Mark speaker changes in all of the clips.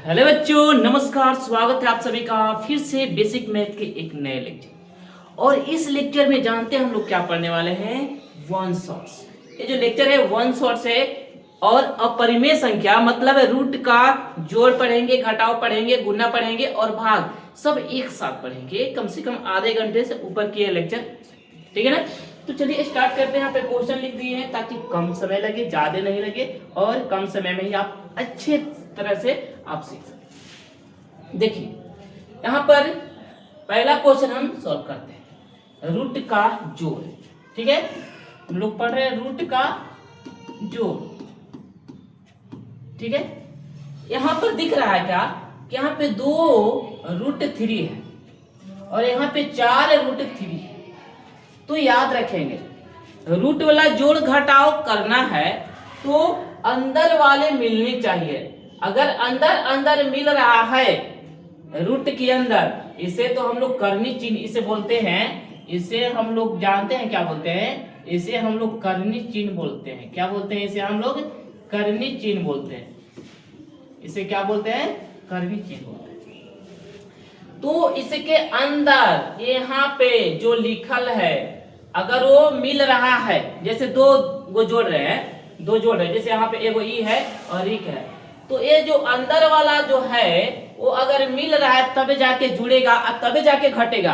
Speaker 1: Hello बच्चों, नमस्कार। स्वागत है आप सभी का फिर से बेसिक मैथ के एक नए लेक्चर। और इस लेक्चर में जानते हैं हम लोग क्या पढ़ने वाले हैं, वन शॉट्स। ये जो लेक्चर है वन शॉट्स है। और अपरिमेय संख्या मतलब रूट का जोड़ पढ़ेंगे, घटाव पढ़ेंगे, गुना पढ़ेंगे और भाग सब एक साथ पढ़ेंगे। कम से कम आधे घंटे से ऊपर की लेक्चर, ठीक है ना। तो चलिए स्टार्ट करते हैं। यहाँ पे क्वेश्चन लिख दिए हैं ताकि कम समय लगे, ज्यादा नहीं लगे और कम समय में ही आप अच्छे तरह से आप सीख सकते। देखिए यहाँ पर पहला क्वेश्चन हम सॉल्व करते हैं, रूट का जोड़। ठीक है, हम लोग पढ़ रहे हैं रूट का जोड़। ठीक है, यहाँ पर दिख रहा है क्या कि यहाँ पे 2√3 है और यहाँ पे 4√3 है। तो याद रखेंगे रूट वाला जोड़ घटाव करना है तो अंदर वाले मिलने चाहिए। अगर अंदर अंदर मिल रहा है रूट के अंदर, इसे तो हम लोग करनी चिन्ह इसे बोलते हैं। इसे हम लोग जानते हैं क्या बोलते हैं, इसे हम लोग करनी चिन्ह बोलते हैं। क्या बोलते हैं इसे, हम लोग करनी चिन्ह बोलते हैं। इसे क्या बोलते हैं, करनी चिन्ह बोलते हैं। तो इसके अंदर यहाँ पे जो लिखल है अगर वो मिल रहा है, जैसे दो वो जोड़ रहे हैं, दो जोड़ रहे हैं, जैसे यहाँ पे एगो ई है और एक है, तो ये जो अंदर वाला जो है वो अगर मिल रहा है तब जाके जुड़ेगा और तब जाके घटेगा।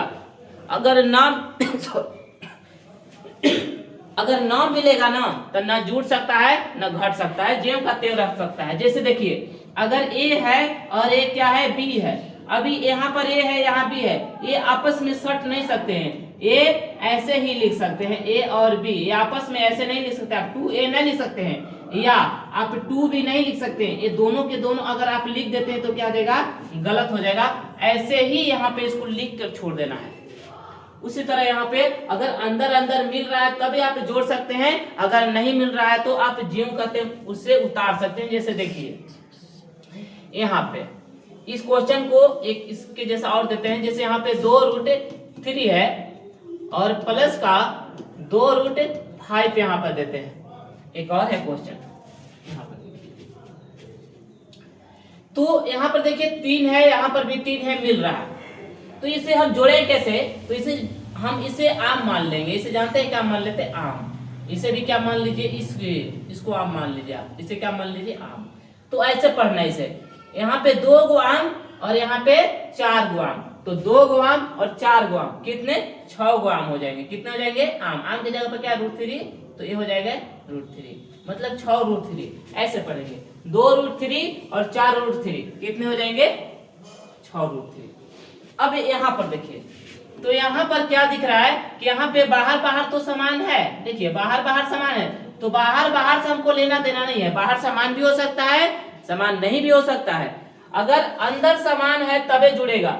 Speaker 1: अगर ना अगर ना मिलेगा ना तो ना जुड़ सकता है ना घट सकता है, ज्यों का त्यों रह सकता है। जैसे देखिए अगर ए है और ए क्या है, बी है। अभी यहाँ पर ए है, यहाँ बी है, ये आपस में सट नहीं सकते हैं। ए ऐसे ही लिख सकते हैं, ए और बी ये आपस में ऐसे नहीं लिख सकते। आप 2a नहीं लिख सकते हैं या आप 2b नहीं लिख सकते हैं। ये दोनों के दोनों अगर आप लिख देते हैं तो क्या देगा, गलत हो जाएगा। ऐसे ही यहाँ पे इसको लिख कर छोड़ देना है। उसी तरह यहाँ पे अगर अंदर अंदर मिल रहा है तभी आप जोड़ सकते हैं, अगर नहीं मिल रहा है तो आप ज्यों कहते हैं उससे उतार सकते हैं। जैसे देखिए यहाँ पे इस क्वेश्चन को एक इसके जैसा और देते हैं। जैसे यहाँ पे 2√3 है और प्लस का 2√5 यहाँ पर देते हैं। एक और है क्वेश्चन यहाँ पर, तो यहाँ पर देखिए 3 है, यहाँ पर भी 3 है, मिल रहा है। तो इसे हम जोड़ें कैसे, तो इसे आम मान लेंगे। इसे जानते हैं क्या मान लेते हैं, आम। इसे भी क्या मान लीजिए, इसको आम मान लीजिए आप। इसे क्या मान लीजिए, आम। तो ऐसे पढ़ना है इसे। यहाँ पे 2 गो आम और यहाँ पे 4 गो आम, तो 2 गो आम और 4 गो आम कितने, 6 गो आम हो जाएंगे। कितने हो जाएंगे, आम। आम की जगह पर क्या √3, तो ये हो जाएगा √3 मतलब 6√3। ऐसे पढ़ेंगे 2√3 और 4√3 कितने हो जाएंगे, 6√3। अब यहाँ पर देखिए, तो यहाँ पर क्या दिख रहा है कि यहाँ पे बाहर बाहर तो समान है। देखिए बाहर बाहर समान है, तो बाहर बाहर से हमको लेना देना नहीं है। बाहर समान भी हो सकता है, समान नहीं भी हो सकता है। अगर अंदर समान है तबे जुड़ेगा,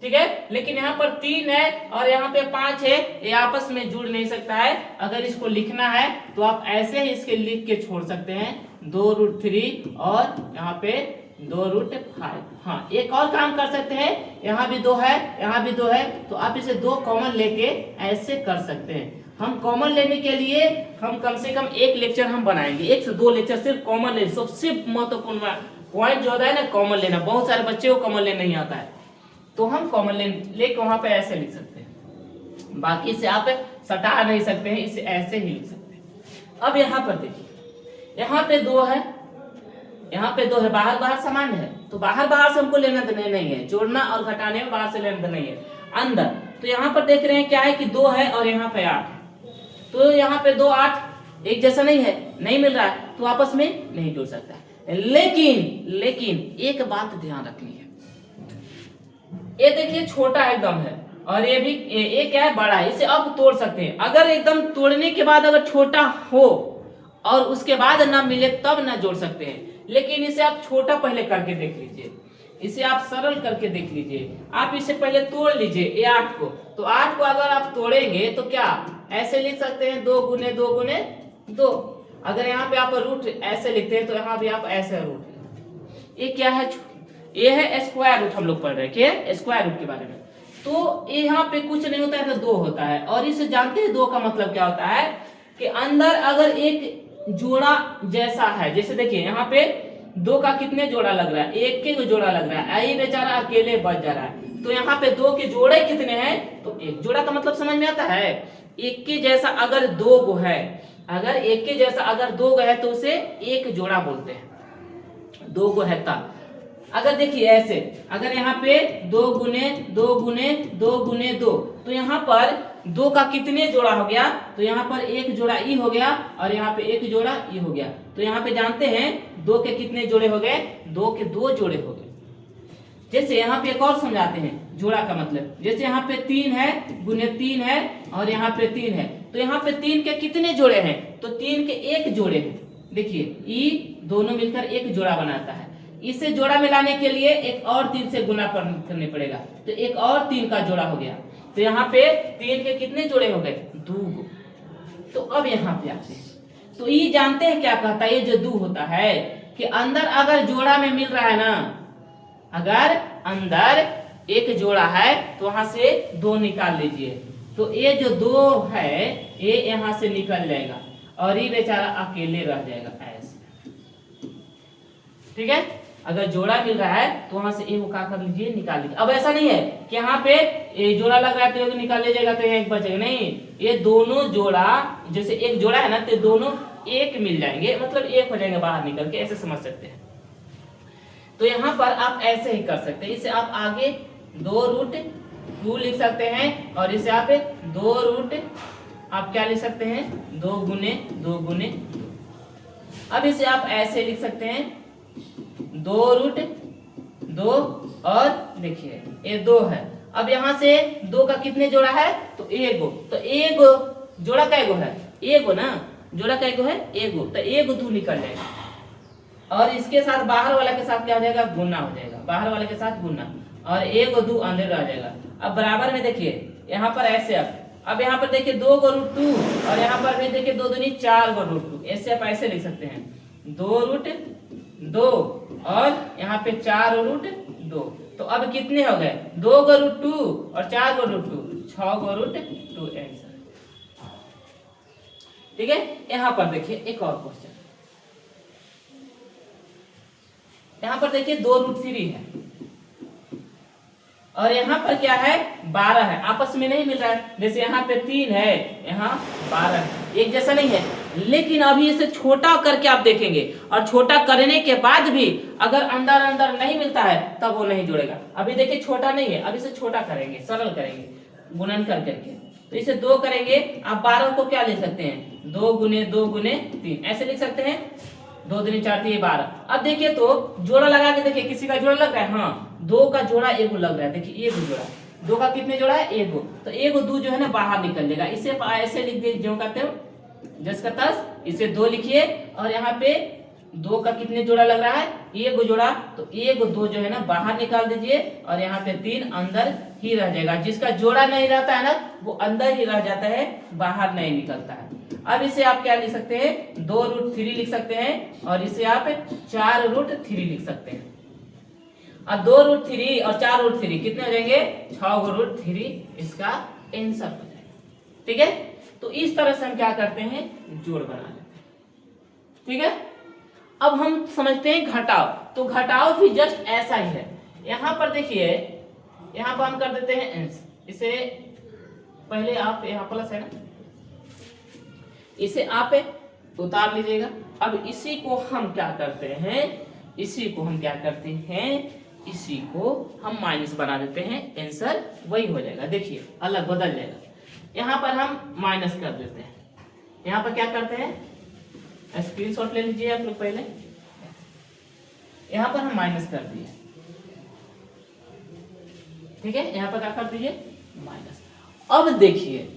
Speaker 1: ठीक है। लेकिन यहाँ पर 3 है और यहाँ पे 5 है, ये आपस में जुड़ नहीं सकता है। अगर इसको लिखना है तो आप ऐसे ही इसके लिख के छोड़ सकते हैं, 2√3 और यहाँ पे 2√5। हाँ, एक और काम कर सकते हैं, यहाँ भी 2 है, यहाँ भी 2 है, तो आप इसे 2 कॉमन लेके ऐसे कर सकते हैं। हम कॉमन लेने के लिए हम कम से कम एक लेक्चर हम बनाएंगे, 1 से 2 लेक्चर सिर्फ कॉमन ले। सबसे महत्वपूर्ण पॉइंट जो होता है ना, कॉमन लेना। बहुत सारे बच्चे को कॉमन लेना नहीं आता है, तो हम कॉमन लेके वहां पे ऐसे लिख सकते हैं। बाकी से आप सटा नहीं सकते हैं, इसे ऐसे ही लिख सकते हैं। अब यहाँ पर देखिए, यहाँ पे 2 है, यहाँ पे 2 है, बाहर बाहर समान है, तो बाहर बाहर से हमको लेना देना नहीं है। जोड़ना और घटाने में बाहर से लेना देना नहीं है। अंदर तो यहाँ पर देख रहे हैं क्या है कि 2 है और यहाँ पे 8, तो यहाँ पे 2 8 एक जैसा नहीं है, नहीं मिल रहा है, तो आपस में नहीं जुड़ सकता है। लेकिन एक बात ध्यान रखनी है, ये देखिए छोटा एकदम है और ये भी ये क्या है, बड़ा है। इसे अब तोड़ सकते हैं। अगर एकदम तोड़ने के बाद अगर छोटा हो और उसके बाद ना मिले तब ना जोड़ सकते हैं। लेकिन इसे आप छोटा पहले करके देख लीजिए, इसे आप सरल करके देख लीजिए। आप इसे पहले तोड़ लीजिए, ये 8 को, तो 8 को अगर आप तोड़ेंगे तो क्या ऐसे लिख सकते हैं, 2 गुने 2 गुने 2। अगर यहाँ पे आप रूट ऐसे लिखते हैं तो यहाँ भी आप ऐसे रूट, ये क्या है, ये है स्क्वायर रूट। हम लोग पढ़ रहे हैं क्या, स्क्वायर रूट के बारे में। तो यहाँ पे कुछ नहीं होता है तो 2 होता है। और इसे जानते हैं 2 का मतलब क्या होता है कि अंदर अगर एक जोड़ा जैसा है, जैसे देखिए यहाँ पे 2 का कितने जोड़ा लग रहा है, एक के जोड़ा लग रहा है, यही बेचारा अकेले बच जा रहा है। तो यहाँ पे 2 के जोड़े कितने हैं, तो एक जोड़ा का मतलब समझ में आता है, एक के जैसा अगर 2 गो है, अगर एक के जैसा अगर 2 गो है तो उसे एक जोड़ा बोलते हैं, 2 गो है तब। अगर देखिए ऐसे, अगर यहाँ पे 2 गुने 2 गुने 2 गुने 2, तो यहाँ पर 2 का कितने जोड़ा हो गया, तो यहाँ पर एक जोड़ा ई हो गया और यहाँ पे एक जोड़ा ई हो गया। तो यहाँ पे जानते हैं 2 के कितने जोड़े हो गए, 2 के 2 जोड़े हो गए। जैसे यहाँ पे एक और समझाते हैं जोड़ा का मतलब, जैसे यहाँ पे 3 है गुने 3 है और यहाँ पे 3 है, तो यहाँ पे 3 के कितने जोड़े हैं, तो 3 के एक जोड़े हैं। देखिए ई दोनों मिलकर एक जोड़ा बनाता है, इसे जोड़ा मिलाने के लिए एक और 3 से गुना करने पड़ेगा, तो एक और 3 का जोड़ा हो गया। तो यहाँ पे 3 के कितने जोड़े हो गए, 2। तो अब यहाँ पे आते हैं, तो ये जानते हैं क्या कहता है, ये जो 2 होता है कि अंदर अगर जोड़ा में मिल रहा है ना, अगर अंदर एक जोड़ा है तो वहां से 2 निकाल लीजिए, तो ये जो 2 है ये यहां से निकल जाएगा और ये बेचारा अकेले रह जाएगा ऐसे। ठीक है, अगर जोड़ा मिल रहा है तो वहां से एक क्या कर लीजिए, निकाल लीजिए। अब ऐसा नहीं है कि यहाँ पे ये जोड़ा लग रहा है तो एक निकाल लीजिएगा तो एक बचेगा, नहीं, ये दोनों जोड़ा, जैसे एक जोड़ा है ना तो दोनों एक मिल जाएंगे, मतलब एक हो जाएंगे बाहर निकल के, ऐसे समझ सकते हैं। तो यहाँ पर आप ऐसे ही कर सकते हैं, इसे आप आगे 2√2 लिख सकते हैं और इसे आप 2 आप क्या लिख सकते हैं, 2 गुने 2 गुने 2। अब इसे आप ऐसे लिख सकते हैं 2√2 और देखिए ये 2 है। अब यहाँ से 2 का कितने जोड़ा है, तो एगो, तो एगो जोड़ा का एगो है, एगो ना, जोड़ा का एगो है एगो, तो एगो 2 निकल जाएगा और इसके साथ बाहर वाला के साथ क्या हो जाएगा, गुना हो जाएगा, बाहर वाले के साथ गुना, और 1 और 2 अंदर रह जाएगा। अब बराबर में देखिए यहाँ पर ऐसे अब यहाँ पर देखिए 2√2 और यहाँ पर भी देखिए 2 दूनी 4√2, ऐसे आप ऐसे लिख सकते हैं 2√2 और यहाँ पे 4√2। तो अब कितने हो गए, 2√2 और 4√2, 6√2 आंसर। ठीक है, यहाँ पर देखिए एक और क्वेश्चन, यहाँ पर देखिए 2√3 है और यहाँ पर क्या है, 12 है, आपस में नहीं मिल रहा है। जैसे यहाँ पे 3 है, यहाँ 12 है, एक जैसा नहीं है। लेकिन अभी इसे छोटा करके आप देखेंगे और छोटा करने के बाद भी अगर अंदर अंदर नहीं मिलता है तब वो नहीं जुड़ेगा। अभी देखिए छोटा नहीं है, अभी इसे छोटा करेंगे, सरल करेंगे, गुणन कर करके, तो इसे 2 करेंगे। आप 12 को क्या लिख सकते हैं, 2 गुने 2 गुने 3, ऐसे लिख सकते हैं, 2 दूनी 4 3 12। अब देखिए तो जोड़ा लगा के देखिए, किसी का जोड़ा लग रहा है, हाँ 2 का जोड़ा एगो लग रहा है, देखिए एगो जोड़ा, 2 का कितने जोड़ा है, एगो, तो एगो 2 जो है ना बाहर निकल जाएगा। इसे ऐसे लिख दीजिए, जो कहते हो जस का तस, इसे 2 लिखिए और यहाँ पे 2 का कितने जोड़ा लग रहा है, एगो जोड़ा, तो एगो 2 जो है ना बाहर निकाल दीजिए और यहाँ पे 3 अंदर ही रह जाएगा। जिसका जोड़ा नहीं रहता है ना वो अंदर ही रह जाता है, बाहर नहीं निकलता है। अब इसे आप क्या लिख सकते हैं, 2√3 लिख सकते हैं और इसे आप 4√3 लिख सकते हैं। अब 2√3 और 4√3 कितने हो जाएंगे, 6√3 इसका आंसर हो जाएगा। ठीक है, तो इस तरह से हम क्या करते हैं, जोड़ बना लेते हैं। ठीक है, अब हम समझते हैं घटाव। तो घटाव भी जस्ट ऐसा ही है। यहाँ पर देखिए, यहाँ पर हम कर देते हैं अंश, इसे पहले आप यहाँ प्लस है ना, इसे आप उतार लीजिएगा। अब इसी को हम क्या करते हैं, इसी को हम क्या करते हैं, इसी को हम माइनस बना देते हैं, आंसर वही हो जाएगा। देखिए अलग बदल जाएगा, यहाँ पर हम माइनस कर देते हैं, यहाँ पर क्या करते हैं, स्क्रीनशॉट ले लीजिए आप लोग पहले, यहाँ पर हम माइनस कर दिए। ठीक है, यहाँ पर क्या कर दीजिए, माइनस। अब देखिए,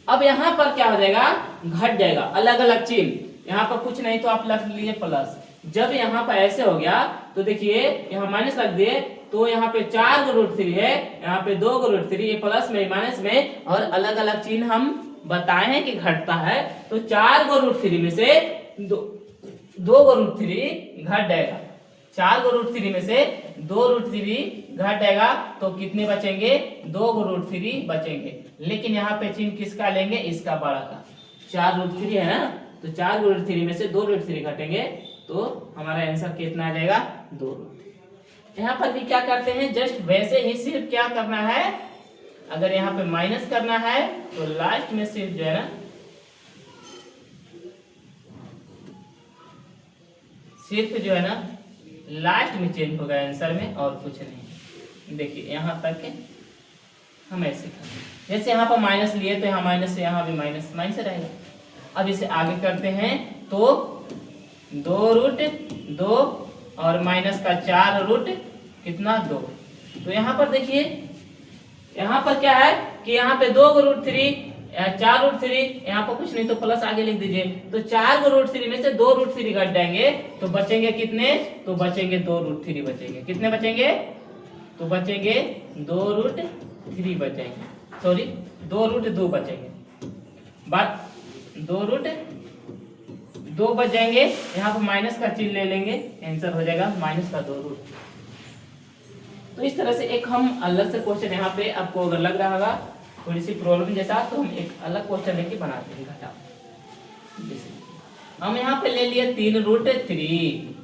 Speaker 1: अब यहाँ पर क्या हो जाएगा, घट जाएगा, अलग अलग चिन्ह, यहाँ पर कुछ नहीं तो आप लग लीजिए प्लस। जब यहाँ पर ऐसे हो गया तो देखिए यहाँ माइनस रख दिए, तो यहाँ पे 4√3 है, यहाँ पे 2√3, ये प्लस में माइनस में, और अलग अलग चिन्ह हम बताए हैं कि घटता है। तो 4√3 में से 2√3 घट जाएगा, 4√3 में से 2√3 घट जाएगा, तो कितने बचेंगे, 2√3 बचेंगे। लेकिन यहाँ पे चिन्ह किसका लेंगे, इसका बड़ा का, 4√3 है ना, तो 4√3 में से 2√3 घटेंगे तो हमारा आंसर कितना आ जाएगा 2 रूट। यहाँ पर भी क्या करते हैं, जस्ट वैसे ही सिर्फ क्या करना है, अगर यहाँ पे माइनस करना है तो लास्ट में सिर्फ जो है ना सिर्फ जो है ना लास्ट में चेंज होगा आंसर में, और कुछ नहीं। देखिए यहाँ तक हम ऐसे करें, जैसे यहाँ पर माइनस लिए तो यहाँ माइनस से यहाँ भी माइनस माइनस रहेगा। अब इसे आगे करते हैं तो 2 रूट 2 और माइनस का 4 रूट कितना 2। तो यहाँ पर देखिए यहाँ पर क्या है कि यहाँ पे 2 रूट 3 4 रूट 3, यहाँ पर कुछ नहीं तो प्लस आगे लिख दीजिए। तो 4 रूट 3 में से 2 रूट 3 घट जाएंगे तो बचेंगे कितने, तो बचेंगे 2 रूट 3 बचेंगे। कितने बचेंगे, तो बचेंगे 2 रूट 3 बचेंगे, सॉरी 2 रूट 2 बचेंगे। बात 2 रूट 2 बच जाएंगे, यहाँ पर माइनस का चिन्ह ले लेंगे, आंसर हो जाएगा माइनस का 2 रूट। तो इस तरह से एक हम अलग से क्वेश्चन यहाँ पे आपको अगर लग रहा होगा थोड़ी सी प्रॉब्लम जैसा, तो हम एक अलग क्वेश्चन लेके बनाते हैं घटा। जैसे हम यहाँ पे ले लिए 3 रूट 3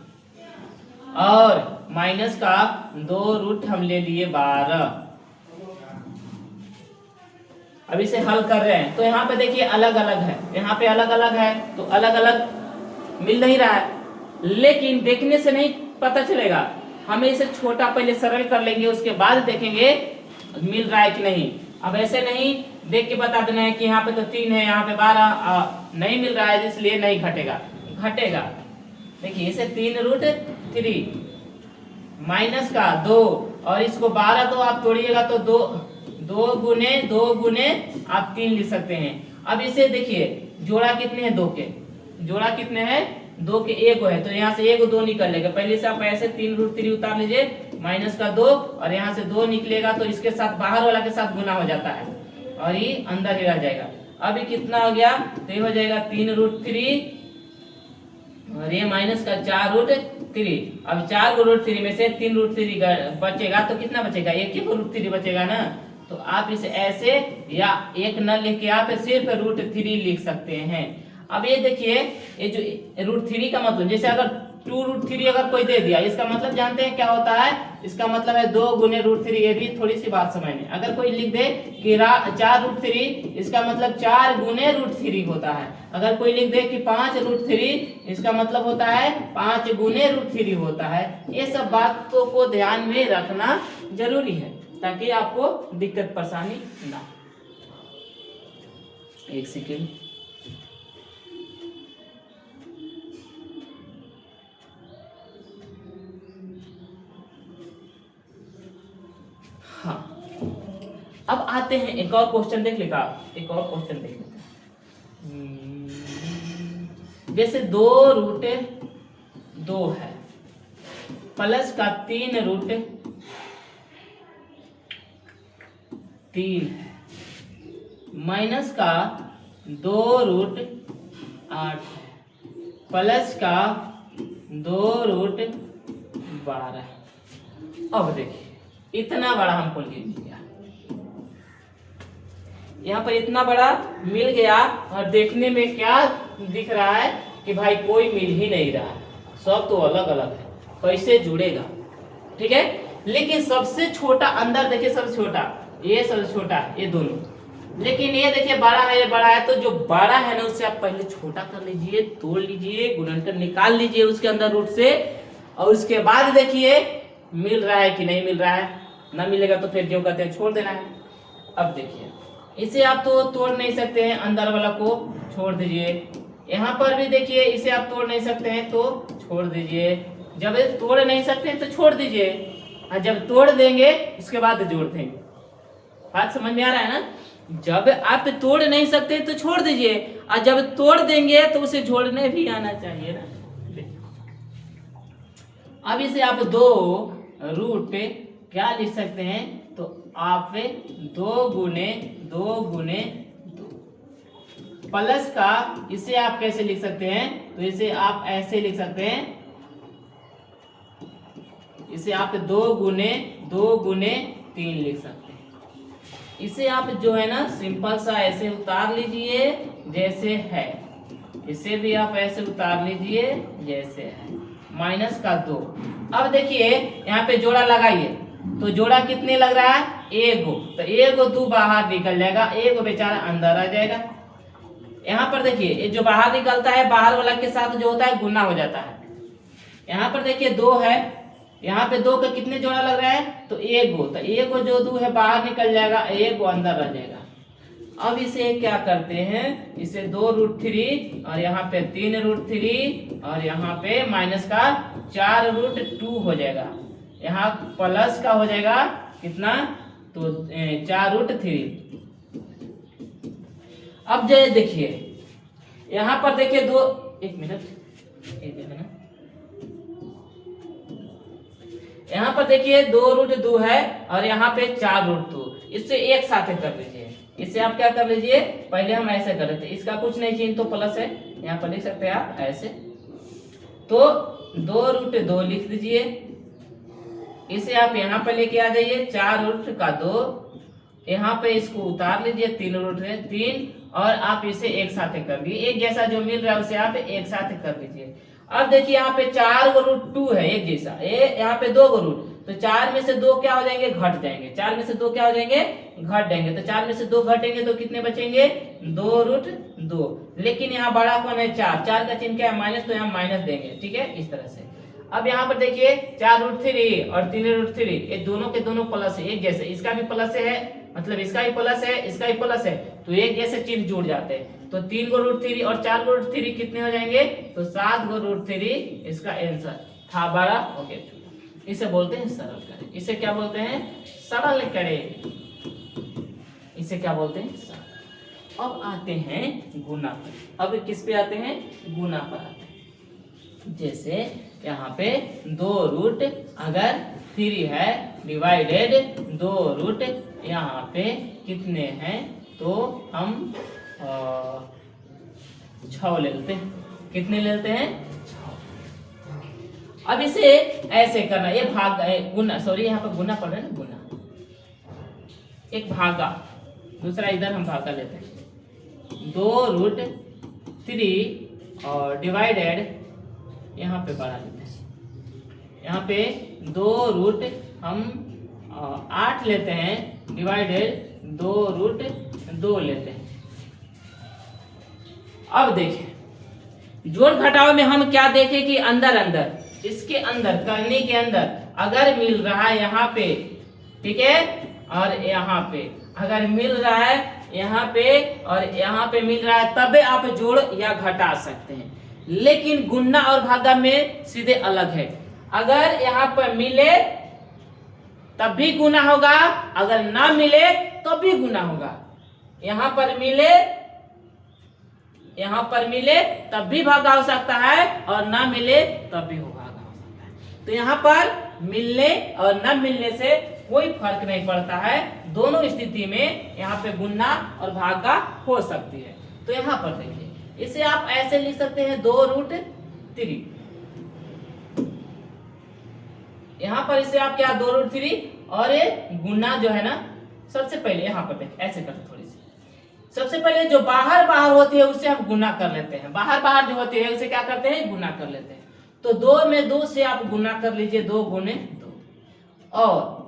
Speaker 1: और माइनस का 2 रूट हम ले लिए 12। अब इसे हल कर रहे हैं तो यहाँ पे देखिए अलग अलग है, यहाँ पे अलग अलग है तो अलग अलग मिल नहीं रहा है, लेकिन देखने से नहीं पता चलेगा। हमें इसे छोटा पहले सरल कर लेंगे, उसके बाद देखेंगे मिल रहा है कि नहीं। अब ऐसे नहीं देख के बता देना है कि यहाँ पे तो 3 है, यहाँ पे 12 नहीं मिल रहा है, इसलिए नहीं घटेगा, घटेगा। देखिए इसे 3 रूट 3 माइनस का 2 और इसको 12 तो आप तोड़िएगा तो 2 गुने आप 3 लिख सकते हैं। अब इसे देखिए जोड़ा कितने हैं, 2 के जोड़ा कितने हैं, 2 के 1 है, तो यहाँ से 1 2 निकल लेगा। पहले से आप ऐसे 3 रूट 3 उतार लीजिए, माइनस का 2 और यहाँ से 2 निकलेगा तो इसके साथ बाहर वाला के साथ गुना हो जाता है और ये अंदर ही रह जाएगा। अब ये कितना हो गया, तो ये हो जाएगा 3 रूट 3 और ये माइनस का 4 रूट 3। अब 4 रूट 3 में से 3 रूट 3 बचेगा तो कितना बचेगा, 1 ही रूट 3 बचेगा ना। तो आप इसे ऐसे या 1 न लिख के आप सिर्फ रूट 3 लिख सकते हैं। अब ये देखिए ये जो रूट 3 का मतलब, जैसे अगर 2 रूट 3 अगर कोई दे दिया, इसका मतलब जानते हैं क्या होता है, इसका मतलब है 2 गुने रूट 3। ये भी थोड़ी सी बात समझने, अगर कोई लिख दे कि 4 रूट 3, इसका मतलब 4 गुने रूट 3 होता है। अगर कोई लिख दे कि 5 रूट 3, इसका मतलब होता है 5 गुने रूट 3 होता है। ये सब बातों को ध्यान में रखना जरूरी है ताकि आपको दिक्कत परेशानी ना। एक सेकेंड, हाँ अब आते हैं एक और क्वेश्चन देख लेगा, एक और क्वेश्चन देख लेते हैं। जैसे 2 रूट 2 है प्लस का 3 रूट 3 है माइनस का 2 रूट 8 है प्लस का 2 रूट 12 है। अब देखिए इतना बड़ा हमको मिल गया, यहाँ पर इतना बड़ा मिल गया और देखने में क्या दिख रहा है कि भाई कोई मिल ही नहीं रहा है, सब तो अलग अलग है, कैसे जुड़ेगा। ठीक है, लेकिन सबसे छोटा अंदर देखिए, सबसे छोटा ये, सबसे छोटा ये दोनों, लेकिन ये देखिए बड़ा है, ये बड़ा है, तो जो बड़ा है ना उससे आप पहले छोटा कर लीजिए, तोड़ लीजिए, गुणनखंड निकाल लीजिए उसके अंदर रूट से, और उसके बाद देखिए मिल रहा है कि नहीं मिल रहा है। ना मिलेगा तो फिर जो कहते हैं छोड़ देना है। अब देखिए इसे आप तो तोड़ नहीं सकते हैं, अंदर वाला को छोड़ दीजिए। यहाँ पर भी देखिए इसे आप तोड़ नहीं सकते हैं तो छोड़ दीजिए। जब तोड़ नहीं सकते हैं तो छोड़ दीजिए, और जब तोड़ देंगे उसके बाद जोड़ देंगे। बात समझ में आ रहा है ना। जब आप तोड़ नहीं सकते तो छोड़ दीजिए, और जब तोड़ देंगे तो उसे जोड़ने भी आना चाहिए ना। अब इसे आप 2 रूट क्या लिख सकते हैं, तो आप 2 गुने 2 प्लस का, इसे आप कैसे लिख सकते हैं, तो इसे आप ऐसे लिख सकते हैं, इसे आप 2 गुने 3 लिख सकते हैं। इसे आप जो है ना सिंपल सा ऐसे उतार लीजिए जैसे है, इसे भी आप ऐसे उतार लीजिए जैसे है, माइनस का 2। अब देखिए यहाँ पे जोड़ा लगाइए, तो जोड़ा कितने लग रहा है, एगो, तो एगो 2 बाहर निकल जाएगा, एगो बेचारा अंदर आ जाएगा। यहाँ पर देखिए ये जो बाहर निकलता है, बाहर वाला के साथ जो होता है गुना हो जाता है। यहाँ पर देखिए 2 है, यहाँ पे 2 का कितने जोड़ा लग रहा है, तो एगो, तो एगो जो 2 है बाहर निकल जाएगा, एगो अंदर रह जाएगा। अब इसे क्या करते हैं, इसे 2√3 और यहाँ पे 3√3 और यहाँ पे माइनस का 4√2 हो जाएगा। यहाँ प्लस का हो जाएगा कितना, तो 4√3। अब जो देखिए यहाँ पर देखिए एक मिनट ये देखना, यहाँ पर देखिए 2√2 है और यहाँ पे 4√2, इससे एक साथ कर लीजिए। इससे आप क्या कर लीजिए, पहले हम ऐसे कर रहे थे, इसका कुछ नहीं चिन्ह तो प्लस है, यहाँ पर लिख सकते हैं आप ऐसे, तो 2√2 लिख दीजिए। इसे आप यहाँ पे लेके आ जाइए, 4√2, यहाँ पे इसको उतार लीजिए, 3√3, और आप इसे एक साथ कर लीजिए, एक जैसा जो मिल रहा है उसे आप एक साथ कर लीजिए। अब देखिए यहाँ पे 4√2 है एक जैसा, यहाँ पे 2 रूट, तो 4 में से 2 क्या हो जाएंगे, घट जाएंगे, 4 में से 2 क्या हो जाएंगे, घट जाएंगे, तो 4 में से 2 घटेंगे तो कितने बचेंगे, 2√2। लेकिन यहाँ बड़ा कौन है, 4 का चिन्ह क्या है, माइनस, तो यहाँ माइनस देंगे, ठीक है, इस तरह से। अब यहाँ पर देखिए 4√3 और 3√3 ये दोनों के दोनों प्लस है, एक जैसे, इसका भी प्लस है, मतलब इसका भी प्लस है, इसका भी प्लस है, तो एक जैसे चिन्ह जुड़ जाते हैं, तो 3√3 और 4√3 कितने हो जाएंगे, तो 7√3 इसका आंसर था 12। ओके, इसे बोलते हैं सरल करें, इसे क्या बोलते हैं, सरल करें, इसे क्या बोलते हैं, सरल। अब आते हैं गुना पर, अब किस पे आते हैं, गुना पर आते हैं। जैसे यहाँ पे 2√3 है डिवाइडेड 2 यहाँ पे कितने हैं, तो हम 6 ले लेते हैं, कितने ले लेते हैं, 6। अब इसे ऐसे करना, ये भाग गुना, सॉरी यहाँ पर गुना पड़ रहा है ना, गुना, एक भागा, दूसरा इधर हम भागा लेते हैं, 2√3 और डिवाइडेड यहाँ पे बढ़ा लेते हैं, यहाँ पे 2 हम 8 लेते हैं डिवाइडेड 2√2 लेते हैं। अब देखें जोड़ घटाव में हम क्या देखें कि अंदर अंदर, इसके अंदर करने के अंदर अगर मिल रहा है यहाँ पे, ठीक है, और यहाँ पे अगर मिल रहा है यहाँ पे और यहाँ पे मिल रहा है, तब आप जोड़ या घटा सकते हैं। लेकिन गुणा और भागा में सीधे अलग है, अगर यहाँ पर मिले तब भी गुना होगा, अगर ना मिले तब भी गुना होगा। यहाँ पर मिले तब भी भागा हो सकता है और ना मिले तब भी भागा हो सकता है। तो यहाँ पर मिलने और न मिलने से कोई फर्क नहीं पड़ता है, दोनों स्थिति में यहाँ पे गुना और भागा हो सकती है। तो यहाँ पर देखिए, इसे आप ऐसे लिख सकते हैं 2√3, यहाँ पर इसे आप क्या 2√3 और ये गुना जो है ना, सबसे पहले यहाँ पर देखिए ऐसे करते, थोड़ी सी सबसे पहले जो बाहर बाहर होती है उससे हम गुना कर लेते हैं, बाहर बाहर जो होती है उसे क्या करते हैं, गुना कर लेते हैं। तो 2 में 2 से आप गुना कर लीजिए, 2 गुने 2। और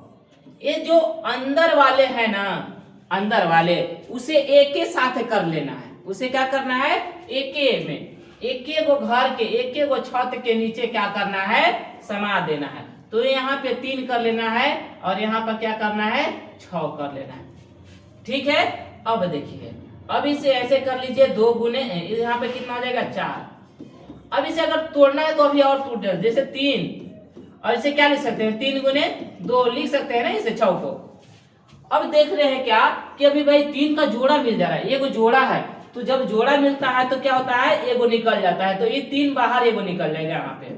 Speaker 1: ये जो अंदर वाले है ना, अंदर वाले उसे एक के साथ कर लेना है, उसे क्या करना है, एक में एक गो घर के एक गो छत के नीचे क्या करना है, समा देना है। तो यहाँ पे 3 कर लेना है और यहाँ पर क्या करना है, 6 कर लेना है, ठीक है। अब देखिए, अब इसे ऐसे कर लीजिए, 2 गुने यहाँ पे कितना हो जाएगा, 4। अब इसे अगर तोड़ना है तो अभी और टूट जाए, जैसे 3, और इसे क्या लिख सकते हैं, 3 गुने 2 लिख सकते हैं ना इसे 6 को। अब देख रहे हैं क्या कि अभी भाई 3 का जोड़ा मिल जा रहा है, एगो जोड़ा है, तो जब जोड़ा मिलता है तो क्या होता है, एगो निकल जाता है, तो ये 3 बाहर एगो निकल जाएगा। यहाँ पे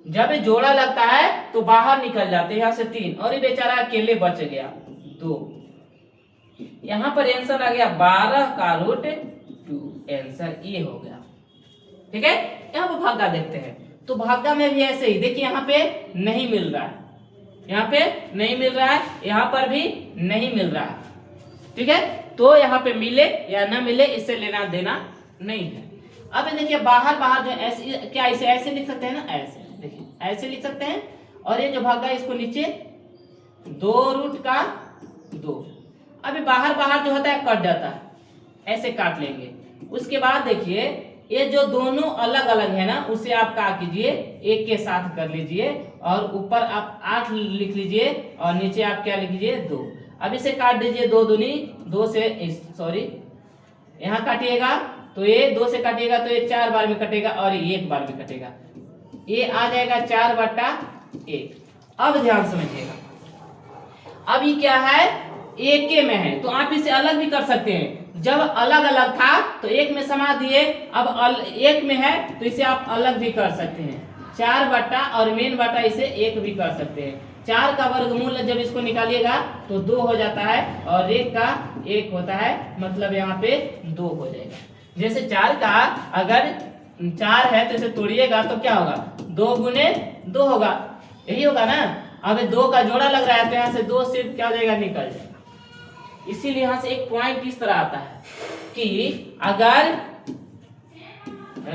Speaker 1: जब ये जोड़ा लगता है तो बाहर निकल जाते हैं यहाँ से 3, और ये बेचारा अकेले बच गया 2। यहाँ पर आंसर आ गया 12√2, आंसर ये हो गया, ठीक है। यहाँ पर भागा देखते हैं, तो भागा में भी ऐसे ही देखिए, यहाँ पे नहीं मिल रहा है, यहाँ पे नहीं मिल रहा है, यहाँ पर भी नहीं मिल रहा है, ठीक है। तो यहाँ पे मिले या न मिले इससे लेना देना नहीं है। अब देखिए बाहर जो ऐसे, क्या इसे ऐसे लिख सकते हैं ना, ऐसे देखिए ऐसे लिख सकते हैं, और ये जो भागा इसको नीचे 2√2। अभी बाहर जो होता है कट जाता है, ऐसे काट लेंगे। उसके बाद देखिए ये जो दोनों अलग अलग है ना, उसे आप क्या कीजिए, एक के साथ कर लीजिए, और ऊपर आप 8 लिख लीजिए और नीचे आप क्या लिख लीजिए 2। अब इसे काट दीजिए 2 दूनी 2 से, सॉरी यहाँ काटिएगा तो ये 2 से काटिएगा तो ये 4 बार में कटेगा और ये 1 बार में कटेगा, ये आ जाएगा 4/1। अब ध्यान समझिएगा, अब ये क्या है, एक के में है तो आप इसे अलग भी कर सकते हैं। जब अलग अलग था तो एक में समा दिए, अब एक में है तो इसे आप अलग भी कर सकते हैं। 4 और मेन बटा इसे 1 भी कर सकते हैं। 4 का वर्गमूल जब इसको निकालिएगा तो 2 हो जाता है, और 1 का 1 होता है, मतलब यहाँ पे 2 हो जाएगा। जैसे 4 का अगर 4 है तो इसे तोड़िएगा तो क्या होगा, 2 गुने 2 होगा, यही होगा ना। अब 2 का जोड़ा लग रहा है तो यहाँ से 2 सिर्फ क्या हो जाएगा, निकल जाएगा। इसीलिए यहाँ से एक पॉइंट इस तरह आता है कि अगर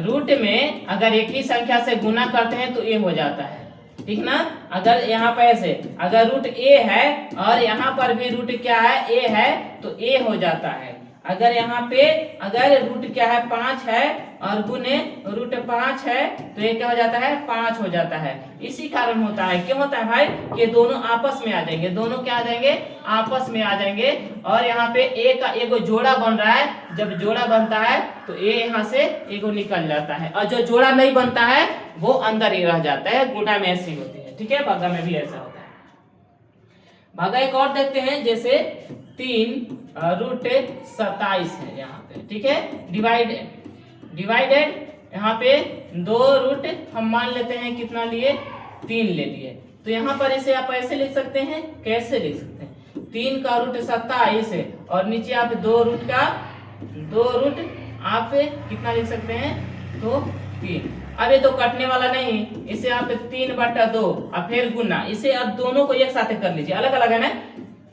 Speaker 1: रूट में अगर एक ही संख्या से गुना करते हैं तो ए हो जाता है, ठीक ना। अगर यहाँ पर ऐसे अगर रूट ए है और यहाँ पर भी रूट क्या है, ए है, तो ए हो जाता है। अगर यहाँ पे अगर रूट क्या है 5 है और गुने रूट 5 है तो ये क्या हो जाता है, 5 हो जाता है। इसी कारण होता है, क्यों होता है भाई, कि दोनों आपस में आ जाएंगे, दोनों क्या आ जाएंगे, आपस में आ जाएंगे। और यहाँ पे ए का एगो जोड़ा बन रहा है, जब जोड़ा बनता है तो ए यहाँ से एगो निकल जाता है, और जो जोड़ा नहीं बनता है वो अंदर ही रह जाता है। गुणा में ऐसी होती है, ठीक है, भागा में भी ऐसा होता है। भागा एक और देखते हैं, जैसे 3√27 है यहाँ पे, ठीक है, डिवाइडेड यहाँ पे 2 रूट हम मान लेते हैं कितना लिए, 3 ले लिए, तो यहाँ पर इसे आप ऐसे लिख सकते हैं, कैसे लिख सकते हैं, 3 का रूट 27 है और नीचे आप 2 रूट आप कितना लिख सकते हैं, तो 3। अब ये तो कटने वाला नहीं, इसे आप 3/2 और फिर गुना, इसे आप दोनों को एक साथ कर लीजिए, अलग अलग है ना।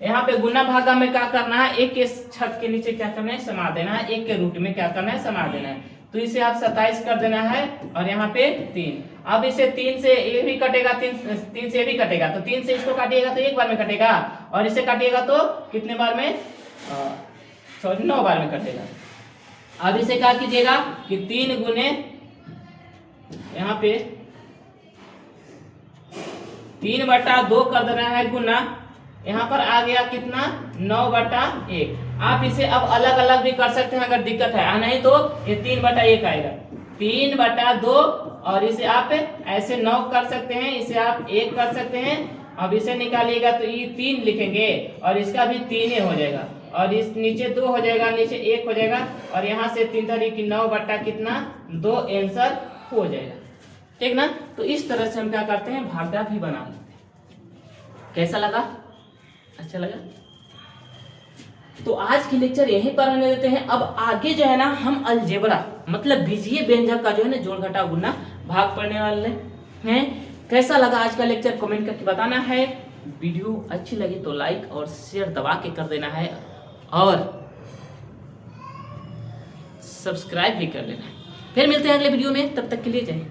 Speaker 1: यहाँ पे गुना भागा में क्या करना है, एक के छत के नीचे क्या करना है, समा देना है, एक के रूट में क्या करना है, समा देना है। तो इसे आप 27 कर देना है और यहाँ पे 3। अब इसे 3 से ये भी कटेगा, 3 से भी कटेगा, तो 3 से इसको काटिएगा तो 1 बार में कटेगा, और इसे काटिएगा तो कितने बार में, 9 बार में कटेगा। अब इसे क्या कीजिएगा कि 3 गुने यहाँ पे 3/2 कर देना है गुना, यहाँ पर आ गया कितना, 9/1। आप इसे अब अलग अलग भी कर सकते हैं अगर दिक्कत है, नहीं तो ये 3/1 आएगा, 3/2, और इसे आप ऐसे 9 कर सकते हैं, इसे आप 1 कर सकते हैं। अब इसे निकालिएगा तो ये 3 लिखेंगे और इसका भी 3 हो जाएगा, और इस नीचे 2 हो जाएगा, नीचे 1 हो जाएगा, और यहाँ से 3/9/2 आंसर हो जाएगा, ठीक ना। तो इस तरह से हम क्या करते हैं, भागा भी बना लेते हैं। कैसा लगा, अच्छा लगा? तो आज की लेक्चर यहीं पर रहने देते हैं। अब आगे जो है ना हम अलजेब्रा मतलब बीजीय व्यंजक का जो है ना जोड़ घटाव गुणा भाग पढ़ने वाले हैं। कैसा लगा आज का लेक्चर कमेंट करके बताना है। वीडियो अच्छी लगी तो लाइक और शेयर दबा के कर देना है, और सब्सक्राइब भी कर लेना है। फिर मिलते हैं अगले वीडियो में, तब तक के लिए जय हिंद।